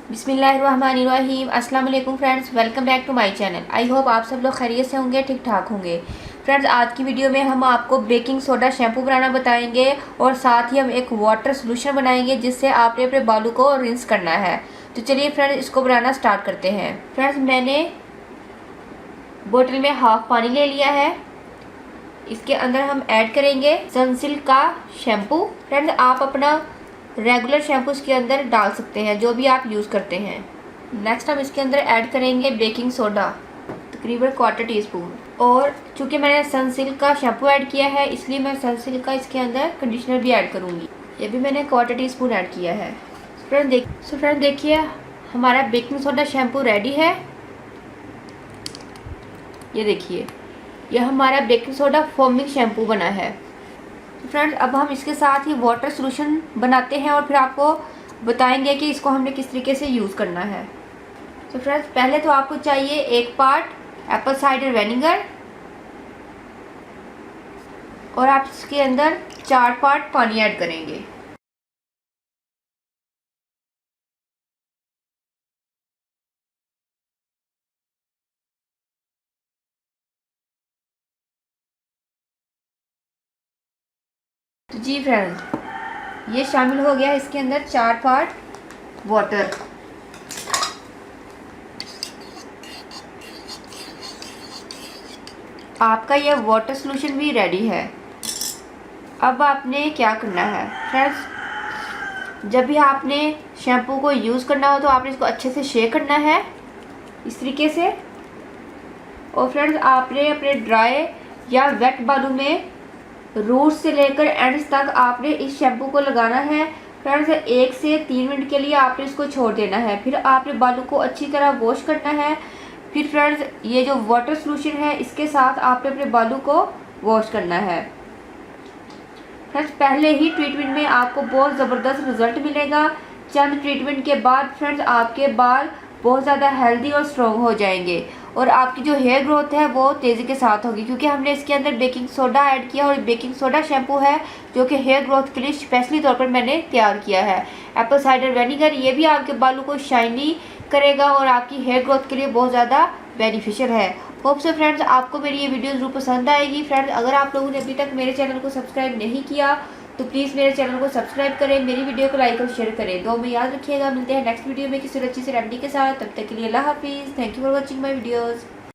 बिस्मिल्लाहिर्रहमानिर्रहीम। अस्सलाम वालेकुम friends, welcome back to my channel. I hope आप सब लोग खैरियत से होंगे, ठीक ठाक होंगे। फ्रेंड्स, आज की वीडियो में हम आपको बेकिंग सोडा शैम्पू बनाना बताएंगे और साथ ही हम एक वाटर सोल्यूशन बनाएंगे जिससे आपने अपने बालों को रिंस करना है। तो चलिए फ्रेंड्स, इसको बनाना स्टार्ट करते हैं। फ्रेंड्स, मैंने बोतल में हाफ पानी ले लिया है। इसके अंदर हम ऐड करेंगे सनसिल्क का शैम्पू। फ्रेंड्स, आप अपना रेगुलर शैम्पू इसके अंदर डाल सकते हैं, जो भी आप यूज़ करते हैं। नेक्स्ट हम इसके अंदर ऐड करेंगे बेकिंग सोडा, तकरीबन 1/4 टीस्पून। और चूँकि मैंने सनसिल्क का शैम्पू ऐड किया है, इसलिए मैं सनसिल्क का इसके अंदर कंडीशनर भी ऐड करूँगी। ये भी मैंने 1/4 टीस्पून ऐड किया है। फ्रेंड देखिए, हमारा बेकिंग सोडा शैम्पू रेडी है। ये देखिए, यह हमारा बेकिंग सोडा फोमिंग शैम्पू बना है। फ्रेंड्स, अब हम इसके साथ ही वाटर सोल्यूशन बनाते हैं और फिर आपको बताएंगे कि इसको हमने किस तरीके से यूज़ करना है। तो फ्रेंड्स, पहले तो आपको चाहिए 1 पार्ट एप्पल साइडर विनेगर और आप इसके अंदर 4 पार्ट पानी ऐड करेंगे। तो जी फ्रेंड्स, ये शामिल हो गया इसके अंदर 4 पार्ट वाटर। आपका यह वाटर सोल्यूशन भी रेडी है। अब आपने क्या करना है फ्रेंड्स, जब भी आपने शैम्पू को यूज़ करना हो तो आपने इसको अच्छे से शेक करना है, इस तरीके से। और फ्रेंड्स, आपने अपने ड्राई या वेट बालों में रूट से लेकर एंड्स तक आपने इस शैम्पू को लगाना है। फ्रेंड्स, 1 से 3 मिनट के लिए आपने इसको छोड़ देना है। फिर आपने बालों को अच्छी तरह वॉश करना है। फिर फ्रेंड्स, ये जो वाटर सोल्यूशन है, इसके साथ आपने अपने बालों को वॉश करना है। फ्रेंड्स, पहले ही ट्रीटमेंट में आपको बहुत ज़बरदस्त रिजल्ट मिलेगा। चंद ट्रीटमेंट के बाद फ्रेंड्स, आपके बाल बहुत ज़्यादा हेल्दी और स्ट्रॉन्ग हो जाएंगे और आपकी जो हेयर ग्रोथ है वो तेज़ी के साथ होगी, क्योंकि हमने इसके अंदर बेकिंग सोडा ऐड किया और बेकिंग सोडा शैम्पू है जो कि हेयर ग्रोथ के लिए स्पेशली तौर पर मैंने तैयार किया है। एप्पल साइडर विनेगर, ये भी आपके बालों को शाइनी करेगा और आपकी हेयर ग्रोथ के लिए बहुत ज़्यादा बेनिफिशियल है। होप सो फ्रेंड्स, आपको मेरी ये वीडियो ज़रूर पसंद आएगी। फ्रेंड्स, अगर आप लोगों ने अभी तक मेरे चैनल को सब्सक्राइब नहीं किया तो प्लीज़ मेरे चैनल को सब्सक्राइब करें, मेरी वीडियो को लाइक और शेयर करें। दो में याद रखिएगा। मिलते हैं नेक्स्ट वीडियो में किसी अच्छी से रेमेडी के साथ। तब तक के लिए अल्लाह हाफिज़। Thank you for watching my videos.